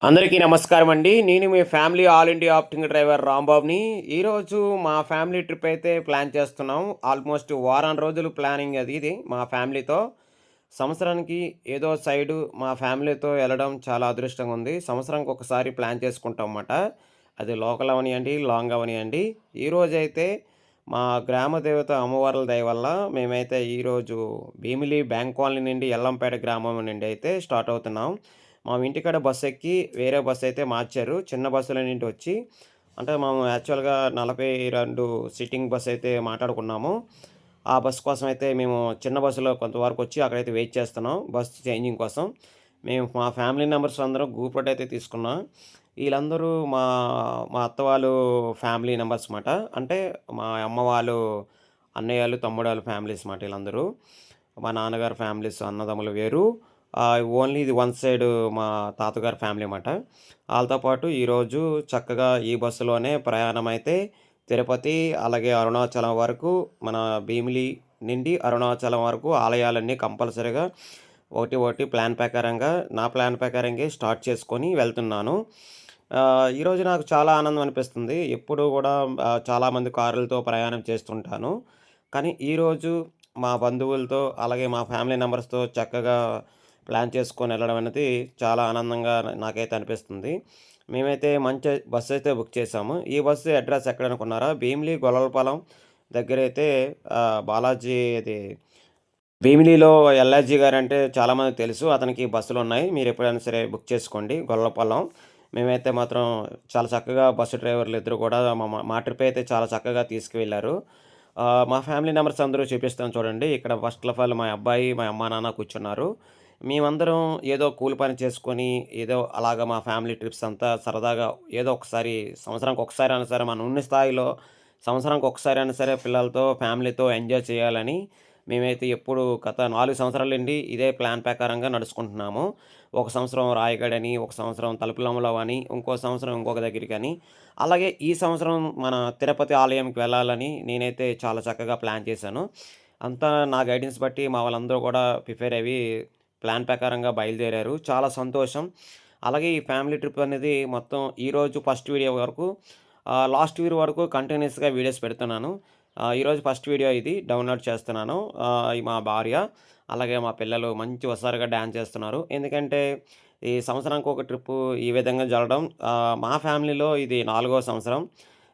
అందరికీ నమస్కారం అండి. నేను మీ family all India acting driver రాంబాబుని. ఈరోజు మా ఫ్యామిలీ ట్రిప్ అయితే ప్లాన్ చేస్తున్నాం. ఆల్మోస్ట్ వారం రోజులు ప్లానింగ్ ఇది మా ఫ్యామిలీతో. సంవత్సరానికి ఏదో సైడు మా ఫ్యామిలీతో వెళ్ళడం చాలా అదృష్టంగా ఉంది. సంవత్సరానికి ఒకసారి ప్లాన్ చేసుకుంటాం అన్నమాట. అది లోకల్ అవనియండి, లాంగ్ అవనియండి. ఈరోజైతే మా గ్రామ దేవత అమ్మవార్ల దయ వల్ల మేమైతే ఈరోజు భీమిలి బ్యాంక్ కాలనీ నుండి ఎల్లంపేట గ్రామం నుండి అయితే స్టార్ట్ అవుతున్నాం. మా ఇంటికాడ బస్సు ఎక్కి వేరే బస్సు అయితే మార్చారు. చిన్న బస్సుల నుండి వచ్చి అంటే మేము యాక్చువల్‌గా 42 సీటింగ్ బస్ అయితే మాట్లాడుకున్నాము. ఆ బస్ కోసం అయితే మేము చిన్న బస్సులో కొంతవరకు వచ్చి అక్కడైతే వెయిట్ చేస్తున్నాం బస్ చేంజింగ్ కోసం. మేము మా ఫ్యామిలీ మెంబర్స్ అందరం గ్రూప్ ఫోటో అయితే తీసుకున్నాం. ఈళ్ళందరూ మా మా అత్త వాళ్ళు ఫ్యామిలీ మెంబర్స్ మాట. అంటే మా అమ్మ వాళ్ళు అన్నయ్యోళ్ళు, తమ్ముడోళ్ళ ఫ్యామిలీస్ మాట ఈళ్ళందరూ. మా నాన్నగారి ఫ్యామిలీస్ అన్నదమ్ములు వేరు. ఓన్లీ ఇది వన్ సైడ్ మా తాతగారి ఫ్యామిలీ మాట. ఆళ్ళతో పాటు ఈరోజు చక్కగా ఈ బస్సులోనే ప్రయాణమైతే తిరుపతి, అలాగే అరుణాచలం వరకు మన భీమిలి నుండి అరుణాచలం వరకు ఆలయాలన్నీ కంపల్సరీగా ఒకటి ఒకటి ప్లాన్ ప్రకారంగా నా ప్లాన్ ప్రకారంగే స్టార్ట్ చేసుకొని వెళ్తున్నాను. ఈరోజు నాకు చాలా ఆనందం అనిపిస్తుంది. ఎప్పుడూ గూడా చాలామంది కారులతో ప్రయాణం చేస్తుంటాను. కానీ ఈరోజు మా బంధువులతో, అలాగే మా ఫ్యామిలీ మెంబర్స్‌తో చక్కగా ప్లాన్ చేసుకొని వెళ్ళడం అనేది చాలా ఆనందంగా నాకైతే అనిపిస్తుంది. మేమైతే మంచి బస్సు అయితే బుక్ చేసాము. ఈ బస్సు అడ్రెస్ ఎక్కడనుకున్నారా? భీమిలి గొల్లలపాలెం దగ్గరైతే బాలాజీ ఇది భీమిలిలో ఎల్‌ఐజీ గారంటే చాలామందికి తెలుసు. అతనికి బస్సులున్నాయి. మీరెప్పుడైనా సరే బుక్ చేసుకోండి గొల్లపాలెం. మేమైతే మాత్రం చాలా చక్కగా బస్సు డ్రైవర్లు ఇద్దరు కూడా మా ట్రిప్ అయితే చాలా చక్కగా తీసుకువెళ్లారు. మా ఫ్యామిలీ మెంబర్స్ అందరూ చూపిస్తాను చూడండి. ఇక్కడ ఫస్ట్ ఆఫ్ ఆల్ మా అబ్బాయి, మా అమ్మా, నాన్న కూర్చున్నారు. మేమందరం ఏదో కూలి పని చేసుకొని, ఏదో అలాగా మా ఫ్యామిలీ ట్రిప్స్ అంతా సరదాగా ఏదో ఒకసారి సంవత్సరానికి ఒకసారి అయినా సరే మన ఉన్న స్థాయిలో సంవత్సరానికి ఒకసారి అయినా సరే పిల్లలతో, ఫ్యామిలీతో ఎంజాయ్ చేయాలని మేమైతే ఎప్పుడు గత 4 సంవత్సరాల నుండి ఇదే ప్లాన్ ప్రకారంగా నడుచుకుంటున్నాము. ఒక సంవత్సరం రాయగడని, ఒక సంవత్సరం తలుపులమ్మలో అని, ఇంకో సంవత్సరం ఇంకొక దగ్గరికని. అలాగే ఈ సంవత్సరం మన తిరుపతి ఆలయంకి వెళ్ళాలని నేనైతే చాలా చక్కగా ప్లాన్ చేశాను. అంతా నా గైడెన్స్ బట్టి మా వాళ్ళందరూ కూడా ప్రిపేర్ అయ్యి ప్లాన్ ప్రకారంగా బయలుదేరారు. చాలా సంతోషం. అలాగే ఈ ఫ్యామిలీ ట్రిప్ అనేది మొత్తం ఈరోజు ఫస్ట్ వీడియో వరకు లాస్ట్ వీడియో వరకు కంటిన్యూయస్‌గా వీడియోస్ పెడుతున్నాను. ఈరోజు ఫస్ట్ వీడియో ఇది డౌన్‌లోడ్ చేస్తున్నాను. మా భార్య, అలాగే మా పిల్లలు మంచి హుషారుగా డాన్స్ చేస్తున్నారు. ఎందుకంటే ఈ సంవత్సరానికి ఒక ట్రిప్పు ఈ విధంగా జరగడం మా ఫ్యామిలీలో ఇది నాలుగో సంవత్సరం.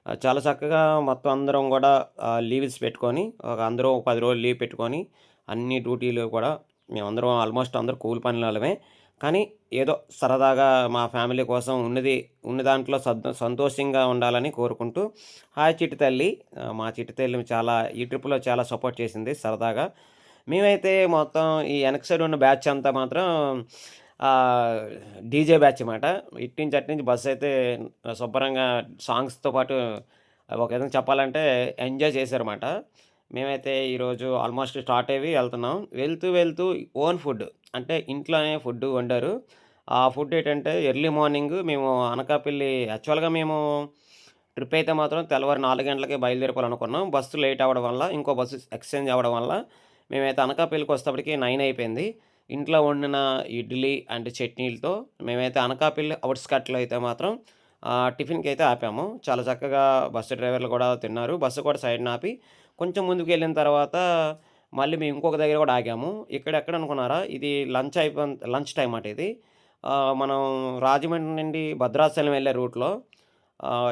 చాలా చక్కగా మొత్తం అందరం గూడా లీవ్స్ పెట్టుకొని అందరూ 10 రోజులు లీవ్ పెట్టుకొని అన్ని డ్యూటీలు కూడా మేమందరం ఆల్మోస్ట్ అందరూ కూలి పనోళ్ళమే. కానీ ఏదో సరదాగా మా ఫ్యామిలీ కోసం ఉన్న దాంట్లో సంతోషంగా ఉండాలని కోరుకుంటూ హాయ్ చిట్టి తల్లి. మా చిట్టి తల్లి చాలా ఈ ట్రిప్‌లో చాలా సపోర్ట్ చేసింది సరదాగా. మేమైతే మొత్తం ఈ వెనక సైడ్ ఉన్న బ్యాచ్ అంతా మాత్రం ఆహ్, డీజే బ్యాచ్ మాట. ఇటు నుంచి అటు నుంచి బస్సయితే శుభ్రంగా సాంగ్స్‌తో పాటు ఒక విధంగా చెప్పాలంటే ఎంజాయ్ చేశారన్నమాట. మేమైతే ఈరోజు ఆల్మోస్ట్ స్టార్ట్ అయ్యి వెళ్తున్నాం. వెళ్తూ ఓన్ ఫుడ్ అంటే ఇంట్లోనే ఫుడ్ వండారు. ఆ ఫుడ్ ఏంటంటే ఎర్లీ మార్నింగ్ మేము అనకాపల్లి యాక్చువల్‌గా మేము ట్రిప్ అయితే మాత్రం తెల్లవారు 4 గంటలకే బయలుదేరిపోవాలనుకున్నాం. బస్సు లేట్ అవ్వడం వల్ల, ఇంకో బస్సు ఎక్స్‌చేంజ్ అవ్వడం వల్ల మేమైతే అనకాపల్లికి వచ్చేటప్పటికి 9 అయిపోయింది. ఇంట్లో వండిన ఇడ్లీ అండ్ చట్నీలతో మేమైతే అనకాపల్లి ఔట్‌స్కట్‌లో అయితే మాత్రం టిఫిన్‌కైతే ఆపాము. చాలా చక్కగా బస్సు డ్రైవర్లు కూడా తిన్నారు. బస్సు కూడా సైడ్‌న ఆపి కొంచెం ముందుకెళ్ళిన తర్వాత మళ్ళీ మేము ఇంకొక దగ్గర కూడా ఆగాము. ఇక్కడ ఎక్కడ అనుకున్నారా? ఇది లంచ్ టైమ్ అట ఇది. మనం రాజమండ్రి నుండి భద్రాచలం వెళ్ళే రూట్‌లో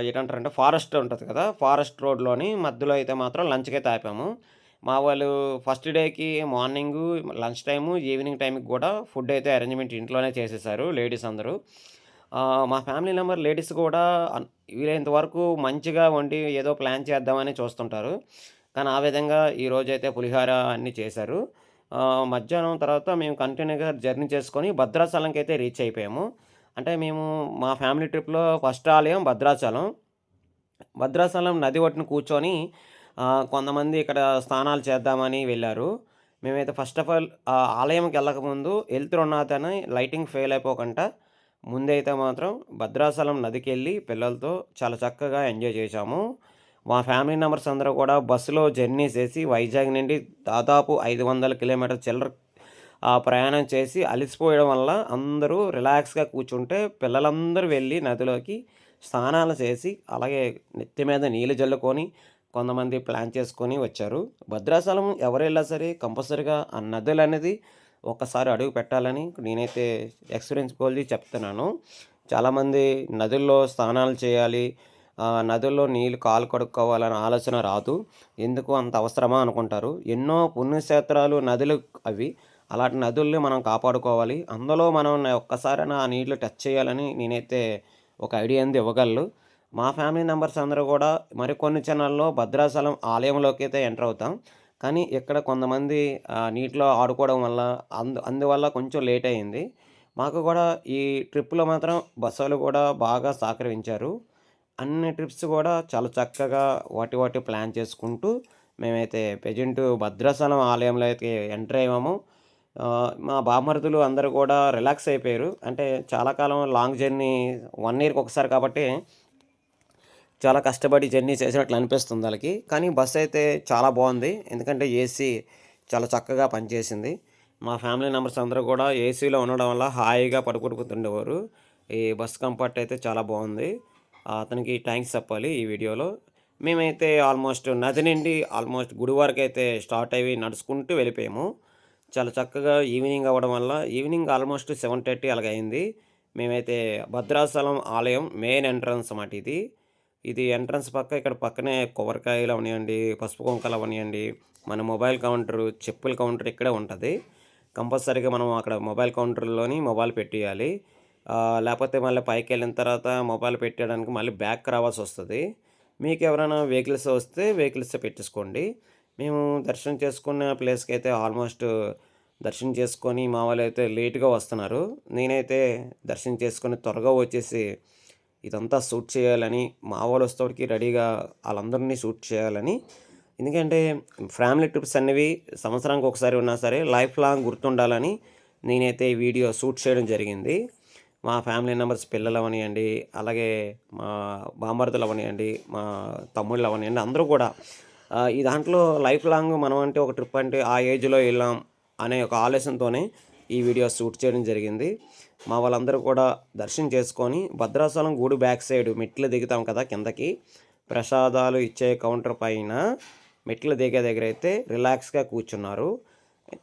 ఏటంటారంటే ఫారెస్ట్ ఉంటది కదా! ఫారెస్ట్ రోడ్‌లోని మధ్యలో అయితే మాత్రం లంచ్‌కైతే ఆపాము. మా వాళ్ళు ఫస్ట్ డేకి మార్నింగు, లంచ్ టైము, ఈవినింగ్ టైంకి గూడా ఫుడ్ అయితే అరేంజ్‌మెంట్ ఇంట్లోనే చేసేసారు లేడీస్ అందరూ. మా ఫ్యామిలీ మెంబర్ లేడీస్ కూడా వీలైనంత వరకు మంచిగా వండి ఏదో ప్లాన్ చేద్దామని చూస్తుంటారు. కానీ ఆ విధంగా ఈరోజైతే పులిహోర అన్నీ చేశారు. మధ్యాహ్నం తర్వాత మేము కంటిన్యూగా జర్నీ చేసుకొని భద్రాచలంకైతే రీచ్ అయిపోయాము. అంటే మేము మా ఫ్యామిలీ ట్రిప్‌లో ఫస్ట్ ఆలయం భద్రాచలం. భద్రాచలం నది ఒడ్డున కూర్చొని కొంతమంది ఇక్కడ స్నానాలు చేద్దామని వెళ్లారు. మేమైతే ఫస్ట్ ఆఫ్ ఆల్ ఆలయంకెళ్ళకముందు ఎళ్తురున్నతని లైటింగ్ ఫెయిల్ అయిపోకుండా ముందైతే మాత్రం భద్రాచలం నదికెళ్ళి పిల్లలతో చాలా చక్కగా ఎంజాయ్ చేశాము. మా ఫ్యామిలీ మెంబర్స్ అందరూ కూడా బస్సులో జర్నీ చేసి వైజాగ్ నుండి దాదాపు 500 కిలోమీటర్ చిల్లర ఆ ప్రయాణం చేసి అలసిపోయడం వల్ల అందరూ రిలాక్స్‌గా కూర్చుంటే పిల్లలందరూ వెళ్ళి నదిలోకి స్నానాలు చేసి, అలాగే నెత్తి మీద నీళ్లు జల్లుకొని కొంతమంది ప్లాన్ చేసుకొని వచ్చారు. భద్రాచలం ఎవరెళ్ళినా సరే కంపల్సరీగా ఆ నదులనేది ఒక్కసారి అడుగు పెట్టాలని నేనైతే ఎక్స్‌పీరియన్స్ కొలిది చెప్తున్నాను. చాలామంది నదుల్లో స్నానాలు చేయాలి, నదుల్లో నీళ్ళు కాళ్ళు కడుక్కోవాలనే ఆలోచన రాదు. ఎందుకు అంత అవసరమా అనుకుంటారు. ఎన్నో పుణ్యక్షేత్రాలు నదులు అవి. అలాంటి నదుల్ని మనం కాపాడుకోవాలి. అందులో మనం ఒక్కసారైనా ఆ నీళ్లు టచ్ చేయాలని నేనైతే ఒక ఐడియా అనేది ఇవ్వగలను. మా ఫ్యామిలీ మెంబర్స్ అందరూ కూడా మరికొన్ని క్షణాల్లో భద్రాచలం ఆలయంలోకైతే ఎంటర్ అవుతాం. కానీ ఇక్కడ కొంతమంది నీటిలో ఆడుకోవడం వల్ల అందువల్ల కొంచెం లేట్ అయింది. మాకు కూడా ఈ ట్రిప్‌లో మాత్రం బస్సోళ్ళు కూడా బాగా సహకరించారు. అన్ని ట్రిప్స్ కూడా చాలా చక్కగా వాటి ప్లాన్ చేసుకుంటూ మేమైతే ప్రెజెంట్ భద్రాచలం ఆలయంలో అయితే ఎంటర్ అయ్యాము. మా బామర్దులు అందరూ కూడా రిలాక్స్ అయిపోయారు. అంటే చాలా కాలం లాంగ్ జర్నీ 1 ఇయర్‌కి ఒకసారి కాబట్టి చాలా కష్టపడి జర్నీ చేసినట్లు అనిపిస్తుంది ఆళ్ళకి. కానీ బస్సయితే చాలా బావుంది. ఎందుకంటే ఏసీ చాలా చక్కగా పనిచేసింది. మా ఫ్యామిలీ మెంబర్స్ అందరూ కూడా ఏసీలో ఉండడం వల్ల హాయిగా పడుకుంటుండేవారు. ఈ బస్ కంఫర్ట్ అయితే చాలా బావుంది. అతనికి థాంక్స్ చెప్పాలి ఈ వీడియోలో. మేమైతే ఆల్మోస్ట్ నది నుండి ఆల్మోస్ట్ గుడి వరకైతే స్టార్ట్ అయ్యి నడుచుకుంటూ వెళ్ళిపోయాము. చాలా చక్కగా ఈవినింగ్ అవ్వడం వల్ల ఈవినింగ్ ఆల్మోస్ట్ 7:30 అలాగ అయింది. మేమైతే భద్రాచలం ఆలయం మెయిన్ ఎంట్రన్స్ మాట ఇది. ఇది ఎంట్రన్స్ పక్క ఇక్కడ పక్కనే కొబ్బరికాయలు అవనియండి, పసుపు కుంకాలు అవనియండి, మన మొబైల్ కౌంటరు, చెప్పుల కౌంటర్ ఇక్కడే ఉంటది. కంపల్సరీగా మనం అక్కడ మొబైల్ కౌంటర్‌లోని మొబైల్ పెట్టియాలి. లేపోతే మళ్ళీ పైకెళ్ళిన తర్వాత మొబైల్ పెట్టేయడానికి మళ్ళీ బ్యాక్‌కి రావాల్సొస్తది. మీకెవరైనా వెహికల్స్ వస్తే వెహికల్స్ పెట్టేసుకోండి. మేము దర్శనం చేసుకున్న ప్లేస్‌కైతే ఆల్మోస్ట్ దర్శనం చేసుకొని మా వాళ్ళైతే లేట్‌గా వస్తున్నారు. నేనైతే దర్శనం చేసుకొని త్వరగా వచ్చేసి ఇదంతా షూట్ చేయాలని, మా వోళ్ళొచ్చేటప్పటికి రెడీగా ఆళ్ళందరిని షూట్ చేయాలని. ఎందుకంటే ఫ్యామిలీ ట్రిప్స్ అనేవి సంవత్సరానికి ఒకసారి ఉన్నా సరే లైఫ్ లాంగ్ గుర్తుండాలని నేనైతే ఈ వీడియో షూట్ చేయడం జరిగింది. మా ఫ్యామిలీ మెంబర్స్ పిల్లలవనియండి, అలాగే మా బామర్దులవనియండి, మా తమ్ముళ్ళవనియండి అందరూ కూడా ఈ దాంట్లో లైఫ్ లాంగ్ మనం అంటే ఒక ట్రిప్ అంటే ఆ ఏజ్‌లో ఎళ్ళాం అనే ఒక ఆలోచనతోనే ఈ వీడియో షూట్ చేయడం జరిగింది. మా వాళ్ళందరూ కూడా దర్శనం చేసుకొని భద్రాచలం గుడి బ్యాక్ సైడ్ మెట్లు దిగుతాం కదా కిందకి. ప్రసాదాలు ఇచ్చే కౌంటర్ పైన మెట్లు దిగే దగ్గరైతే రిలాక్స్‌గా కూర్చున్నారు.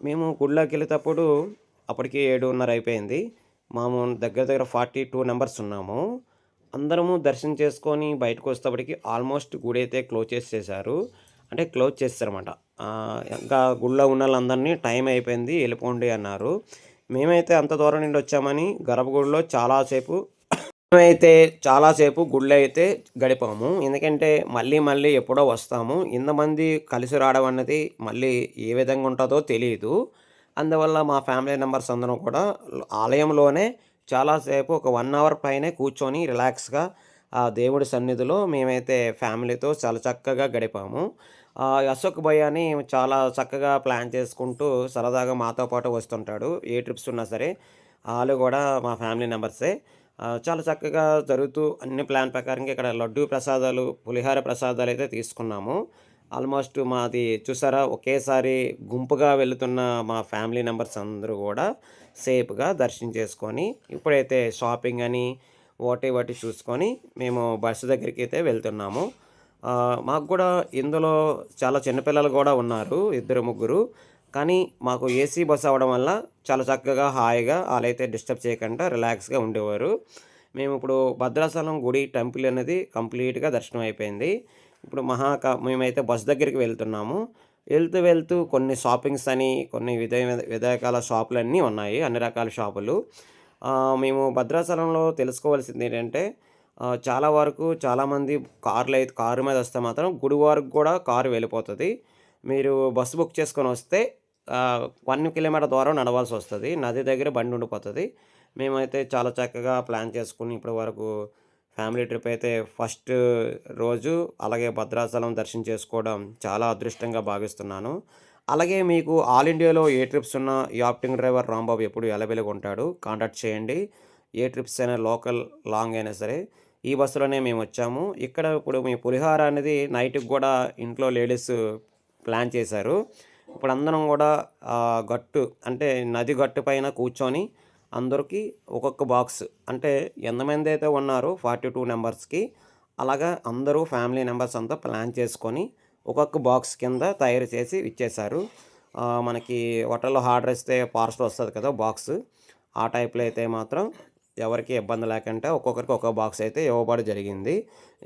మేము గుడిలోకెళ్ళేటప్పుడు అప్పటికి 7:30 అయిపోయింది. మేము దగ్గర దగ్గర 42 నంబర్స్ ఉన్నాము. అందరము దర్శనం చేసుకొని బయటకొచ్చేటప్పటికి ఆల్మోస్ట్ గుడైతే క్లోజ్ చేసేసారు. అంటే క్లోజ్ చేసేసారన్నమాట. ఇంకా గుడిలో ఉన్నోళ్ళందరినీ టైం అయిపోయింది ఎళ్ళిపోండి అన్నారు. మేమైతే అంత దూరం నుండి వచ్చామని గర్భగుడిలో చాలా సేపు గుడిలో అయితే గడిపాము. ఎందుకంటే మళ్ళీ మళ్ళీ ఎప్పుడో వస్తాము. ఇంతమంది కలిసి రావడం అన్నది మళ్ళీ ఏ విధంగా ఉంటదో తెలీదు. అందువల్ల మా ఫ్యామిలీ మెంబర్స్ అందరం కూడా ఆలయంలోనే చాలా సేపు ఒక 1 అవర్ పైనే కూర్చొని రిలాక్స్‌గా ఆ దేవుడి సన్నిధిలో మేమైతే ఫ్యామిలీతో చాలా చక్కగా గడిపాము. అశోక్ భయ్య అని చాలా చక్కగా ప్లాన్ చేసుకుంటూ సరదాగా మాతో పాటు వస్తుంటాడు. ఏ ట్రిప్స్ ఉన్నా సరే. ఆళ్ళు గూడా మా ఫ్యామిలీ మెంబర్సే. చాలా చక్కగా జరుగుతూ అన్ని ప్లాన్ ప్రకారంగా ఇక్కడ లడ్డూ ప్రసాదాలు, పులిహార ప్రసాదాలైతే తీసుకున్నాము. ఆల్మోస్ట్ మాది చూసారా ఒకేసారి గుంపుగా వెళుతున్న మా ఫ్యామిలీ మెంబర్స్ అందరూ గూడా సేఫ్‌గా దర్శనం చేసుకొని, ఇప్పుడైతే షాపింగ్ అని వాటి చూసుకొని మేము బస్సు దగ్గరికైతే వెళ్తున్నాము. మాకు గూడా ఇందులో చాలా చిన్న పిల్లలు గూడా ఉన్నారు. ఇద్దరు, ముగ్గురు. కానీ మాకు ఏసీ బస్ అవ్వడం వల్ల చాలా చక్కగా, హాయిగా ఆళ్ళైతే డిస్టర్బ్ చేయకుండా రిలాక్స్‌గా ఉండేవారు. మేమిప్పుడు భద్రాచలం గుడి టెంపుల్ అనేది కంప్లీట్‌గా దర్శనం అయిపోయింది. ఇప్పుడు మేమైతే బస్ దగ్గరికి వెళ్తున్నాము. వెళ్తూ కొన్ని షాపింగ్స్ అని కొన్ని విధాయకాల షాపులన్నీ ఉన్నాయి. అన్ని రకాల షాపులు. మేము భద్రాచలంలో తెలుసుకోవాల్సిందేంటంటే చాలా వరకు చాలామంది కారు మీద వస్తే మాత్రం గుడి వరకు కూడా కారు వెళ్ళిపోతది. మీరు బస్సు బుక్ చేసుకొనొస్తే 1 కిలోమీటర్ దూరం నడవాల్సొస్తది. నది దగ్గర బండి ఉండిపోతది. మేమైతే చాలా చక్కగా ప్లాన్ చేసుకొని ఇప్పటి వరకు ఫ్యామిలీ ట్రిప్ అయితే ఫస్ట్ రోజు అలాగే భద్రాచలం దర్శనం చేసుకోవడం చాలా అదృష్టంగా భావిస్తున్నాను. అలాగే మీకు ఆల్ ఇండియాలో ఏ ట్రిప్స్ ఉన్నా యాప్టింగ్ డ్రైవర్ రాంబాబు ఎప్పుడు అవైలబుల్‌గా ఉంటాడు. కాంటాక్ట్ చేయండి. ఏ ట్రిప్స్ అయినా లోకల్, లాంగ్ అయినా సరే. ఈ బస్సులోనే మేమొచ్చాము. ఇక్కడ ఇప్పుడు మీ పులిహోర అనేది నైట్‌కి గూడా ఇంట్లో లేడీస్ ప్లాన్ చేశారు. ఇప్పుడు అందరం కూడా గట్టు అంటే నది గట్టు పైన కూర్చొని అందరికి ఒక్కొక్క బాక్స్ అంటే ఎంతమంది అయితే ఉన్నారో 42 మెంబర్స్‌కి అలాగా అందరూ ఫ్యామిలీ మెంబర్స్ అంతా ప్లాన్ చేసుకొని ఒక్కొక్క బాక్స్ కింద తయారు చేసి ఇచ్చేశారు. మనకి హోటల్‌లో ఆర్డర్ ఇస్తే పార్సెల్ వస్తది కదా! బాక్సు. ఆ టైప్‌లో అయితే మాత్రం ఎవరికీ ఇబ్బంది లేకుండా ఒక్కొక్కరికి ఒక్కో బాక్స్ అయితే ఇవ్వబడి జరిగింది.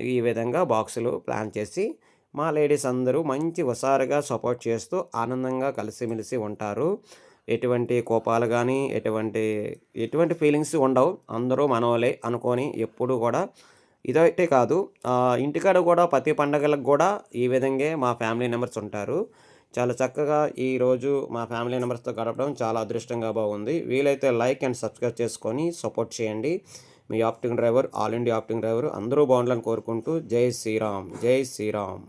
ఈ విధంగా బాక్సులు ప్లాన్ చేసి మా లేడీస్ అందరూ మంచి హుషారుగా సపోర్ట్ చేస్తూ ఆనందంగా కలిసిమెలిసి ఉంటారు. ఎటువంటి కోపాలు గానీ, ఎటువంటి ఫీలింగ్స్ ఉండవు. అందరూ మనోళ్ళే అనుకోని ఎప్పుడూ గూడా ఇదైతే కాదు ఇంటికాడ గూడా ప్రతి పండగలకు గూడా ఈ విధంగే మా ఫ్యామిలీ మెంబర్స్ ఉంటారు. చాలా చక్కగా ఈరోజు మా ఫ్యామిలీ మెంబర్స్‌తో గడపడం చాలా అదృష్టంగా బాగుంది. వీలైతే లైక్ అండ్ సబ్స్క్రైబ్ చేసుకొని సపోర్ట్ చేయండి. Me all India acting driver అందరూ బాగుండాలని కోరుకుంటూ జై శ్రీరామ్! జై శ్రీరామ్!